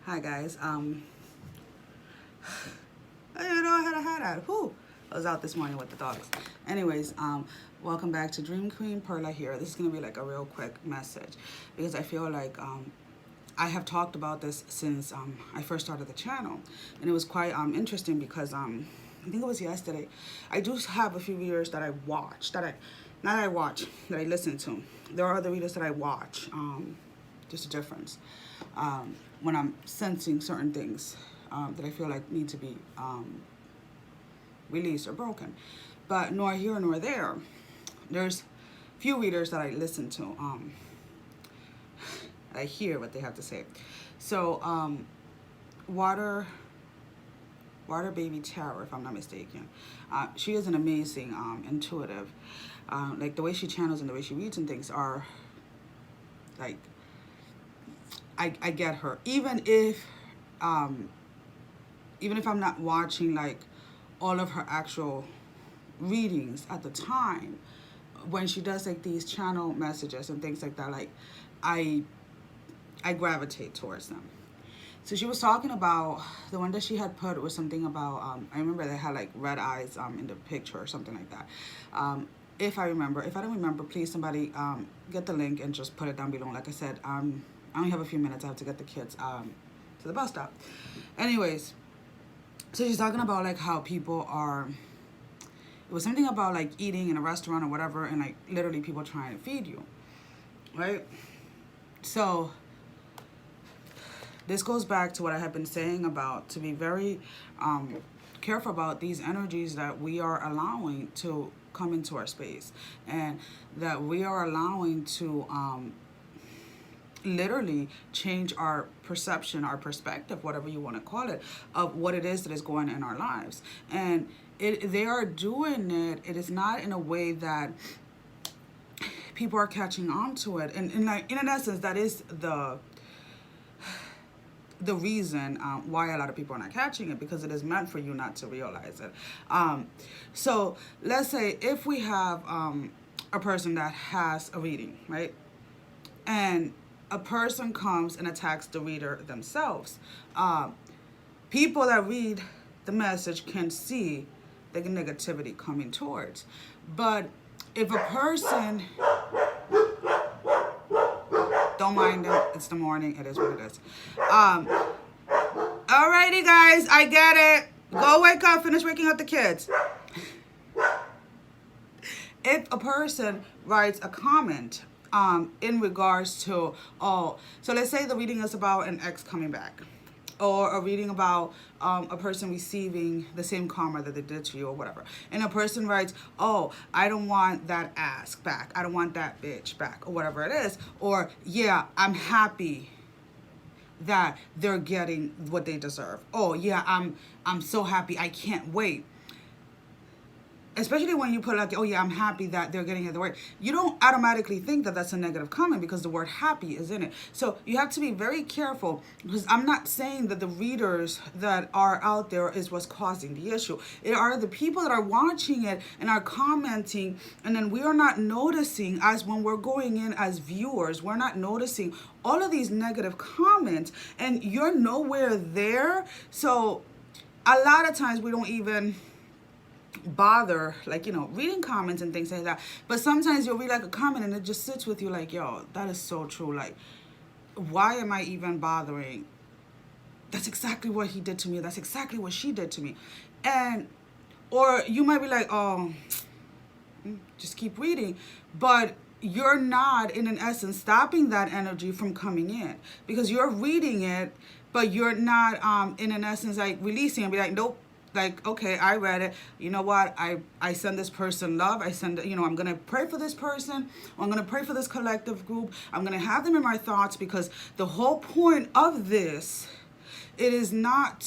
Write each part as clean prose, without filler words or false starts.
Hi guys. I didn't know I had a hat out. Whew. I was out this morning with the dogs. Anyways, welcome back to Dream Queen Perla here. This is gonna be like a real quick message because I feel like I have talked about this since I first started the channel, and it was quite interesting because I think it was yesterday. I do have a few videos that I watch that I listen to. There are other videos that I watch. Just a difference when I'm sensing certain things that I feel like need to be released or broken. But nor here nor there. There's few readers that I listen to. I hear what they have to say. So Water Baby Tarot, if I'm not mistaken. She is an amazing intuitive. Like the way she channels and the way she reads and things are like, I get her. Even if I'm not watching like all of her actual readings at the time, when she does like these channel messages and things like that, like I gravitate towards them. So she was talking about, the one that she had put was something about, I remember they had like red eyes in the picture or something like that. If I remember. If I don't remember, please somebody get the link and just put it down below. Like I said, I only have a few minutes. I have to get the kids to the bus stop. Anyways, so she's talking about like how people are, it was something about like eating in a restaurant or whatever, and like literally people trying to feed you, right? So this goes back to what I have been saying about to be very careful about these energies that we are allowing to come into our space, and that we are allowing to literally change our perception, our perspective, whatever you want to call it, of what it is that is going in our lives. And they are doing it. It is not in a way that people are catching on to it. And like, in an essence, that is the reason why a lot of people are not catching it, because it is meant for you not to realize it. So let's say if we have a person that has a reading, right? And a person comes and attacks the reader themselves. People that read the message can see the negativity coming towards. But if a person, don't mind them, it's the morning, it is what it is. Alrighty guys, I get it. Go wake up, finish waking up the kids. If a person writes a comment in regards to, oh, so let's say the reading is about an ex coming back, or a reading about a person receiving the same karma that they did to you or whatever, and a person writes, oh, I don't want that ass back, I don't want that bitch back, or whatever it is, or yeah, I'm happy that they're getting what they deserve, oh yeah, I'm so happy, I can't wait. Especially when you put like, oh yeah, I'm happy that they're getting it the way. You don't automatically think that that's a negative comment because the word happy is in it. So you have to be very careful, because I'm not saying that the readers that are out there is what's causing the issue. It are the people that are watching it and are commenting, and then we are not noticing, as when we're going in as viewers, we're not noticing all of these negative comments, and you're nowhere there. So a lot of times we don't even bother, like, reading comments and things like that. But sometimes you'll read like a comment and it just sits with you like, yo, that is so true. Like, why am I even bothering? That's exactly what he did to me. That's exactly what she did to me. And, or you might be like, oh, just keep reading. But you're not, in an essence, stopping that energy from coming in, because you're reading it, but you're not, in an essence, like releasing and be like, nope. Like, okay, I read it. You know what? I send this person love. I send, I'm going to pray for this person. I'm going to pray for this collective group. I'm going to have them in my thoughts, because the whole point of this, this is not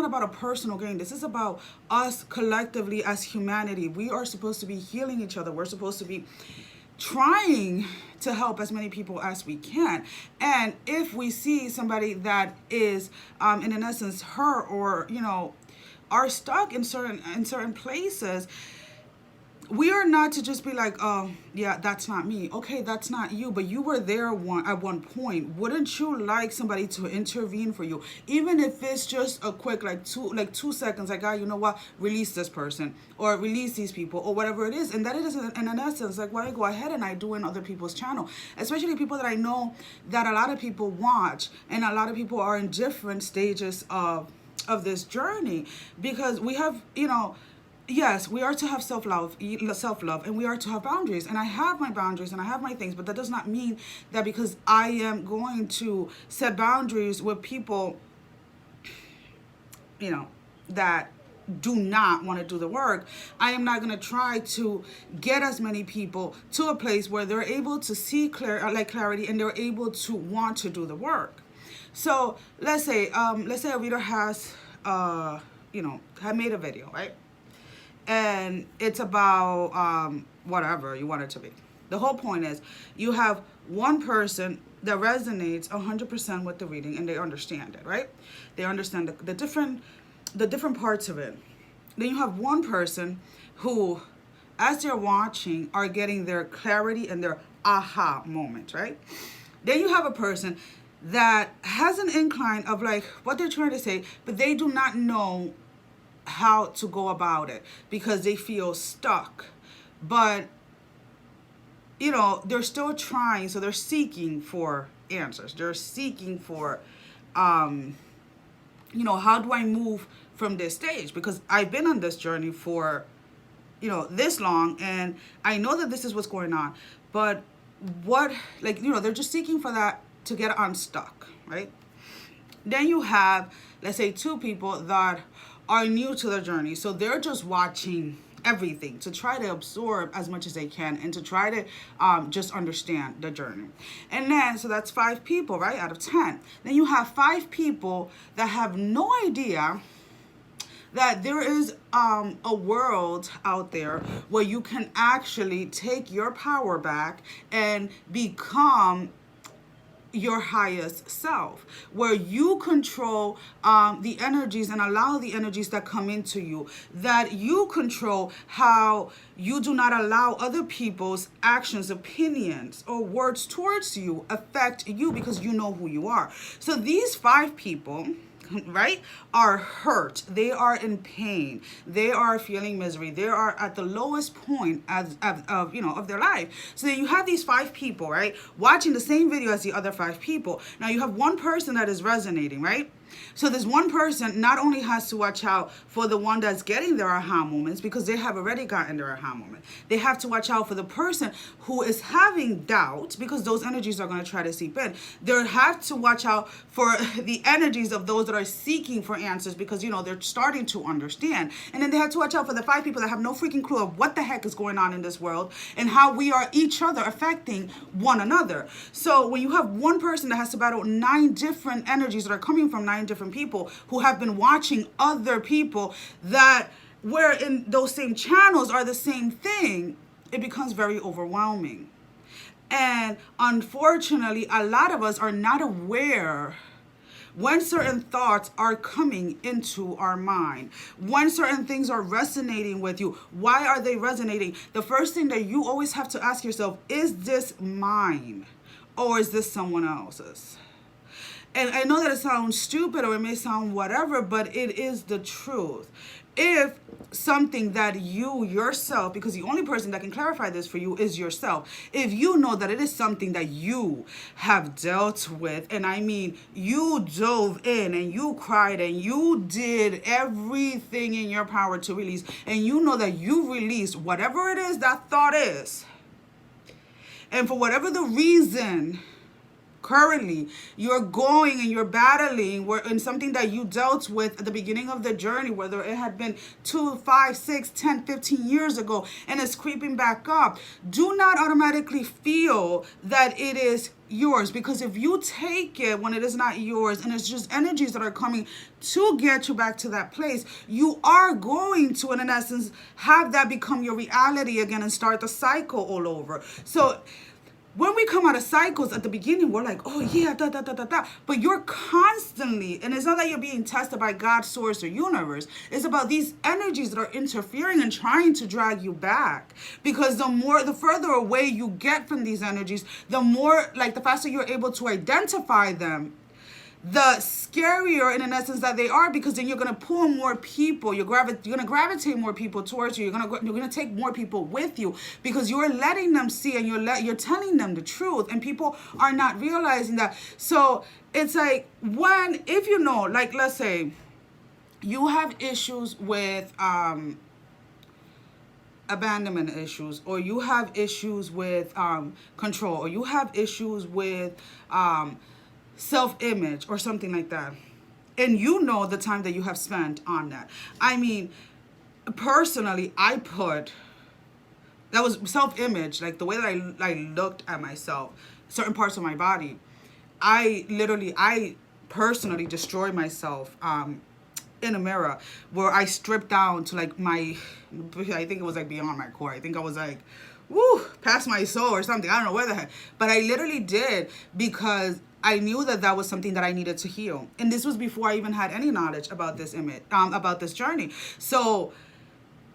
about a personal gain. This is about us collectively as humanity. We are supposed to be healing each other. We're supposed to be trying to help as many people as we can. And if we see somebody that is, in an essence, hurt, or, are stuck in certain places, we are not to just be like, oh, yeah, that's not me. Okay, that's not you, but you were there at one point. Wouldn't you like somebody to intervene for you? Even if it's just a quick, like 2 seconds, like, ah, you know what, release this person or release these people or whatever it is. And that is, in an essence, like what I go ahead and I do in other people's channel, especially people that I know that a lot of people watch and a lot of people are in different stages of this journey, because we have, yes, we are to have self-love, and we are to have boundaries. And I have my boundaries and I have my things, but that does not mean that because I am going to set boundaries with people, that do not want to do the work, I am not going to try to get as many people to a place where they're able to see clarity and they're able to want to do the work. So let's say a reader has, had made a video, right? And it's about whatever you want it to be. The whole point is you have one person that resonates 100% with the reading and they understand it, right? They understand the different parts of it. Then you have one person who, as they're watching, are getting their clarity and their aha moment, right? Then you have a person that has an incline of like what they're trying to say, but they do not know how to go about it because they feel stuck. But they're still trying, so they're seeking for answers. They're seeking for how do I move from this stage? Because I've been on this journey for this long, and I know that this is what's going on, but they're just seeking for that to get unstuck, right? Then you have, let's say, two people that are new to the journey. So they're just watching everything to try to absorb as much as they can and to try to just understand the journey. And then, so that's 5 people, right, out of 10. Then you have 5 people that have no idea that there is a world out there where you can actually take your power back and become your highest self, where you control the energies and allow the energies that come into you, that you control how you do not allow other people's actions, opinions, or words towards you affect you because you know who you are. So these 5 people, right, are hurt. They are in pain. They are feeling misery. They are at the lowest point of their life. So then you have these 5 people, right, watching the same video as the other 5 people. Now you have one person that is resonating, right? So this one person not only has to watch out for the one that's getting their aha moments because they have already gotten their aha moment. They have to watch out for the person who is having doubt because those energies are going to try to seep in. They have to watch out for the energies of those that are seeking for answers because, they're starting to understand. And then they have to watch out for the 5 people that have no freaking clue of what the heck is going on in this world and how we are each other affecting one another. So when you have one person that has to battle 9 different energies that are coming from 9 different people who have been watching other people that where in those same channels are the same thing, it becomes very overwhelming. And unfortunately, a lot of us are not aware when certain thoughts are coming into our mind, when certain things are resonating with you. Why are they resonating? The first thing that you always have to ask yourself, is this mine or is this someone else's? And I know that it sounds stupid or it may sound whatever, but it is the truth. If something that you yourself, because the only person that can clarify this for you is yourself, if you know that it is something that you have dealt with, and I mean you dove in and you cried and you did everything in your power to release, and you know that you released whatever it is that thought is, and for whatever the reason currently you're going and you're battling in something that you dealt with at the beginning of the journey, whether it had been 2, 5, 6, 10, 15 years ago, and it's creeping back up, do not automatically feel that it is yours, because if you take it when it is not yours and it's just energies that are coming to get you back to that place, you are going to, in essence, have that become your reality again and start the cycle all over. So when we come out of cycles at the beginning, we're like, oh yeah, da da da da da. But you're constantly, and it's not that you're being tested by God, source, or universe. It's about these energies that are interfering and trying to drag you back. Because the further away you get from these energies, the more, like, the faster you're able to identify them, the scarier in an essence that they are, because then you're going to pull more people, you're going to gravitate more people towards you, you're going to take more people with you, because you're letting them see, and you're telling them the truth, and people are not realizing that. So it's like, if you know, like, let's say you have issues with abandonment issues, or you have issues with control, or you have issues with self-image or something like that, and you know the time that you have spent on that. I mean, personally, that was self-image, like the way that I looked at myself, certain parts of my body. I personally destroyed myself in a mirror, where I stripped down to, like, I think it was like beyond my core. I think I was like, woo, past my soul or something. I don't know where the heck, but I literally did, because I knew that was something that I needed to heal. And this was before I even had any knowledge about this about this journey. So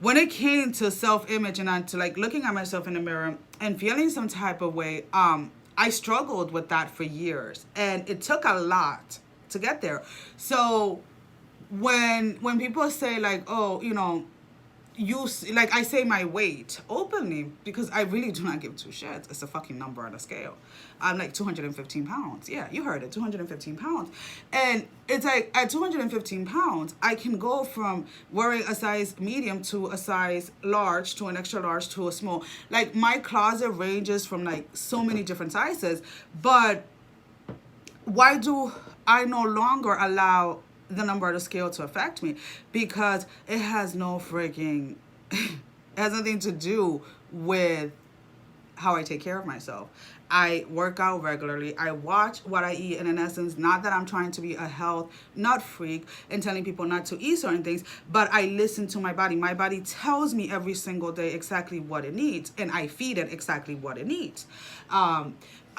when it came to self-image and to, like, looking at myself in the mirror and feeling some type of way, I struggled with that for years, and it took a lot to get there. So when people say, like, oh, you know, like, I say my weight openly, because I really do not give two shits. It's a fucking number on a scale. I'm like 215 pounds. Yeah, you heard it, 215 pounds. And it's like, at 215 pounds, I can go from wearing a size medium to a size large to an extra large to a small. Like, my closet ranges from, like, so many different sizes. But why do I no longer allow the number of the scale to affect me? Because it has no freaking, it has nothing to do with how I take care of myself. I work out regularly. I watch what I eat. And in essence, not that I'm trying to be a health nut freak and telling people not to eat certain things, but I listen to my body. My body tells me every single day exactly what it needs, and I feed it exactly what it needs.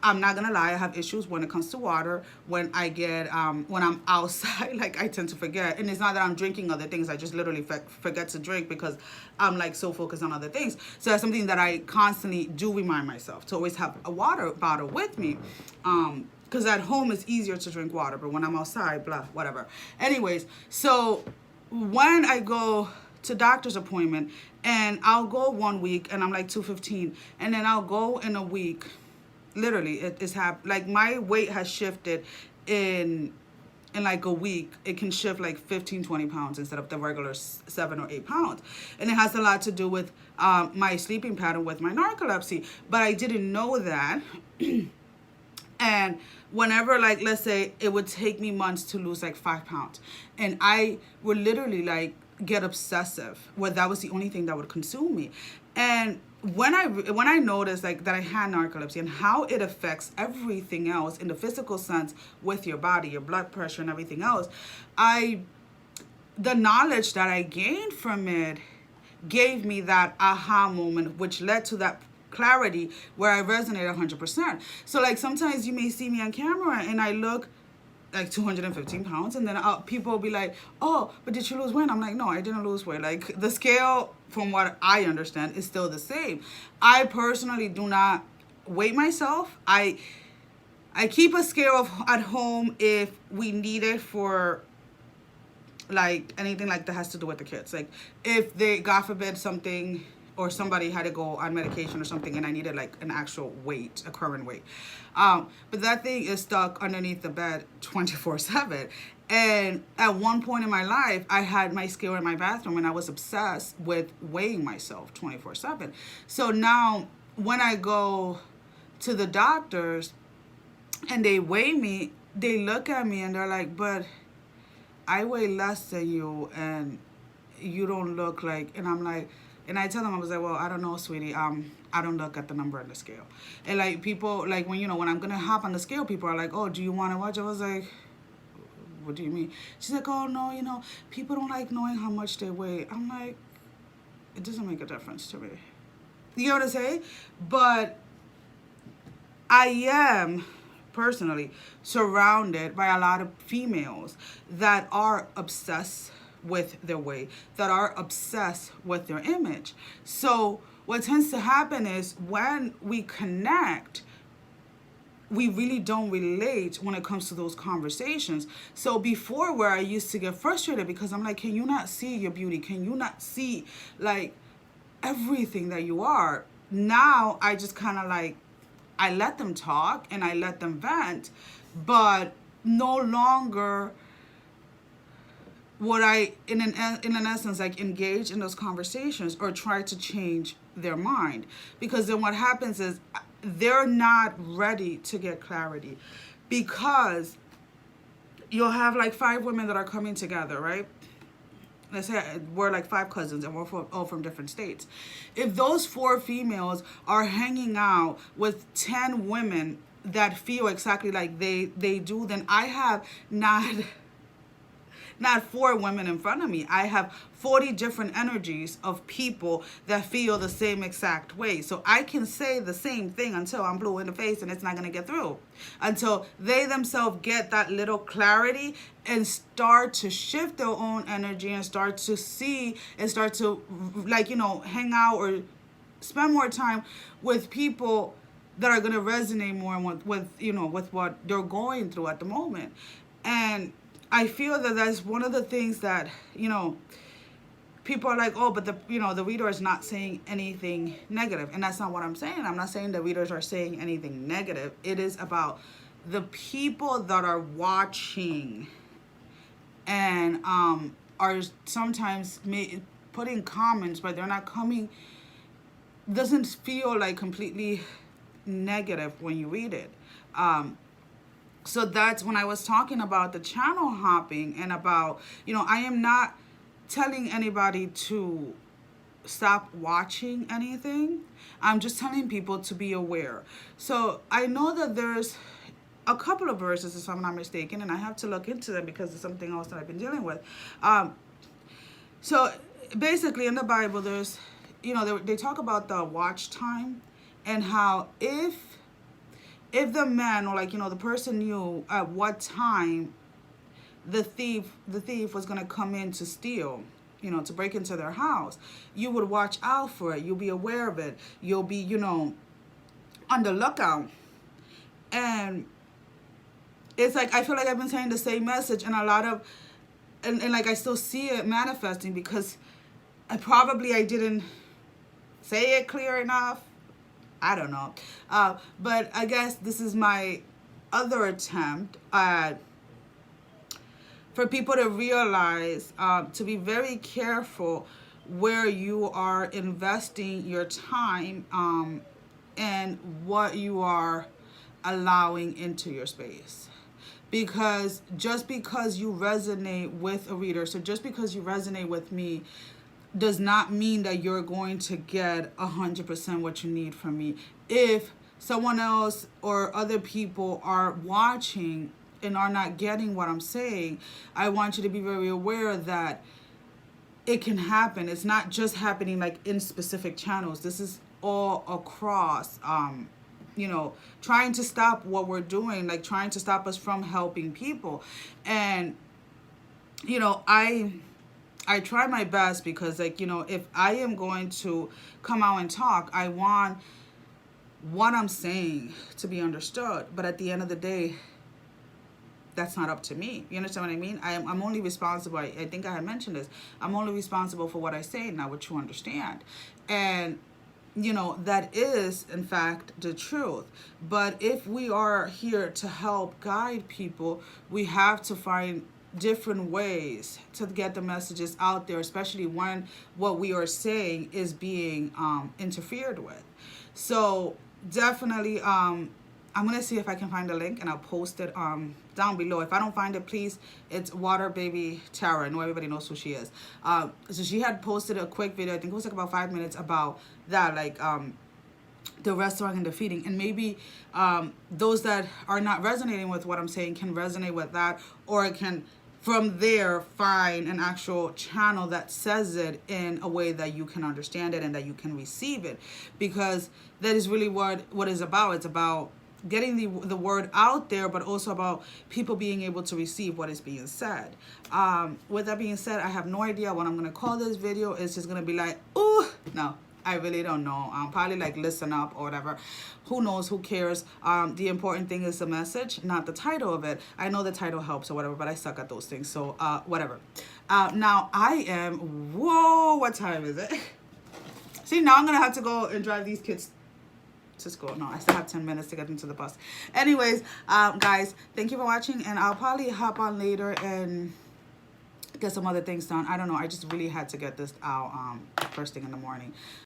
I'm not gonna lie, I have issues when it comes to water. When I'm outside, like, I tend to forget. And it's not that I'm drinking other things, I just literally forget to drink, because I'm, like, so focused on other things. So that's something that I constantly do remind myself, to always have a water bottle with me. Because at home it's easier to drink water, but when I'm outside, blah, whatever. Anyways, so when I go to doctor's appointment, and I'll go 1 week and I'm like 215, and then I'll go in a week. Literally, it's like, my weight has shifted in like a week. It can shift like 15, 20 pounds instead of the regular 7 or 8 pounds. And it has a lot to do with my sleeping pattern with my narcolepsy. But I didn't know that. And whenever, like, let's say it would take me months to lose like 5 pounds. And I would literally, like, get obsessive, where that was the only thing that would consume me. And when I noticed, like, that I had narcolepsy and how it affects everything else in the physical sense with your body, your blood pressure and everything else, the knowledge that I gained from it gave me that aha moment, which led to that clarity where I resonate 100%. So, like, sometimes you may see me on camera and I look like 215 pounds, and then people will be like, oh, but did you lose weight? I'm like, no, I didn't lose weight. Like, the scale, from what I understand, is still the same. I personally do not weigh myself. I keep a scale at home if we need it for, like, anything like that has to do with the kids. Like, if they, God forbid, something, or somebody had to go on medication or something, and I needed, like, an actual weight, a current weight. But that thing is stuck underneath the bed 24/7. And at one point in my life, I had my scale in my bathroom, and I was obsessed with weighing myself 24/7. So now when I go to the doctors and they weigh me, they look at me and they're like, but I weigh less than you and you don't look like, and I'm like, and I tell them, I was like, well, I don't know, sweetie. I don't look at the number on the scale. And, like, people, like, when I'm going to hop on the scale, people are like, oh, do you want to watch? I was like, what do you mean? She's like, oh, no, people don't like knowing how much they weigh. I'm like, it doesn't make a difference to me. You know what I'm saying? But I am personally surrounded by a lot of females that are obsessed with their weight, that are obsessed with their image. So what tends to happen is when we connect, we really don't relate when it comes to those conversations. So before, where I used to get frustrated because I'm like, can you not see your beauty? Can you not see like everything that you are? Now I just kind of like, I let them talk and I let them vent, but no longer would I, in an essence, like engage in those conversations or try to change their mind. Because then what happens is they're not ready to get clarity, because you'll have like 5 women that are coming together, right? Let's say we're like 5 cousins and we're all from different states. If those 4 females are hanging out with 10 women that feel exactly like they do, then I have not 4 women in front of me. I have 40 different energies of people that feel the same exact way. So I can say the same thing until I'm blue in the face and it's not going to get through. Until they themselves get that little clarity and start to shift their own energy and start to see and start to, like, hang out or spend more time with people that are going to resonate more with what they're going through at the moment. And I feel that that's one of the things that, people are like, oh, but the reader is not saying anything negative. And that's not what I'm saying. I'm not saying the readers are saying anything negative. It is about the people that are watching and are sometimes putting comments, but they're not coming, doesn't feel like completely negative when you read it. So that's when I was talking about the channel hopping and about, I am not telling anybody to stop watching anything. I'm just telling people to be aware. So I know that there's a couple of verses, if I'm not mistaken, and I have to look into them because it's something else that I've been dealing with. So basically in the Bible, there's, they talk about the watch time and how if the man or the person knew at what time the thief was going to come in to steal, to break into their house, you would watch out for it. You'll be aware of it. You'll be, on the lookout. And it's like, I feel like I've been saying the same message and a lot of, and like I still see it manifesting because I didn't say it clear enough. I don't know. But I guess this is my other attempt at for people to realize, to be very careful where you are investing your time and what you are allowing into your space. Because just because you resonate with a reader, so just because you resonate with me, does not mean that you're going to get 100% what you need from me. If someone else or other people are watching and are not getting what I'm saying, I want you to be very aware that it can happen. It's not just happening like in specific channels. This is all across, trying to stop what we're doing, like trying to stop us from helping people. And, I try my best because, if I am going to come out and talk, I want what I'm saying to be understood. But at the end of the day, that's not up to me. You understand what I mean? I'm only responsible. I think I had mentioned this. I'm only responsible for what I say, not what you understand. And, that is, in fact, the truth. But if we are here to help guide people, we have to find different ways to get the messages out there, especially when what we are saying is being interfered with. So definitely, I'm going to see if I can find a link and I'll post it down below. If I don't find it, please, it's Water Baby Tara. I know everybody knows who she is. So she had posted a quick video, I think it was like about 5 minutes, about that, the restaurant and the feeding. And maybe those that are not resonating with what I'm saying can resonate with that, or it can from there find an actual channel that says it in a way that you can understand it and that you can receive it. Because that is really what it's about. It's about getting the word out there, but also about people being able to receive what is being said. With that being said, I have no idea what I'm going to call this video. It's just going to be like, ooh, no, I really don't know. Probably like listen up or whatever. Who knows? Who cares? The important thing is the message, not the title of it. I know the title helps or whatever, but I suck at those things. So whatever. Now I am, whoa, what time is it? See, now I'm going to have to go and drive these kids to school. No, I still have 10 minutes to get into the bus. Anyways, guys, thank you for watching, and I'll probably hop on later and get some other things done. I don't know. I just really had to get this out first thing in the morning.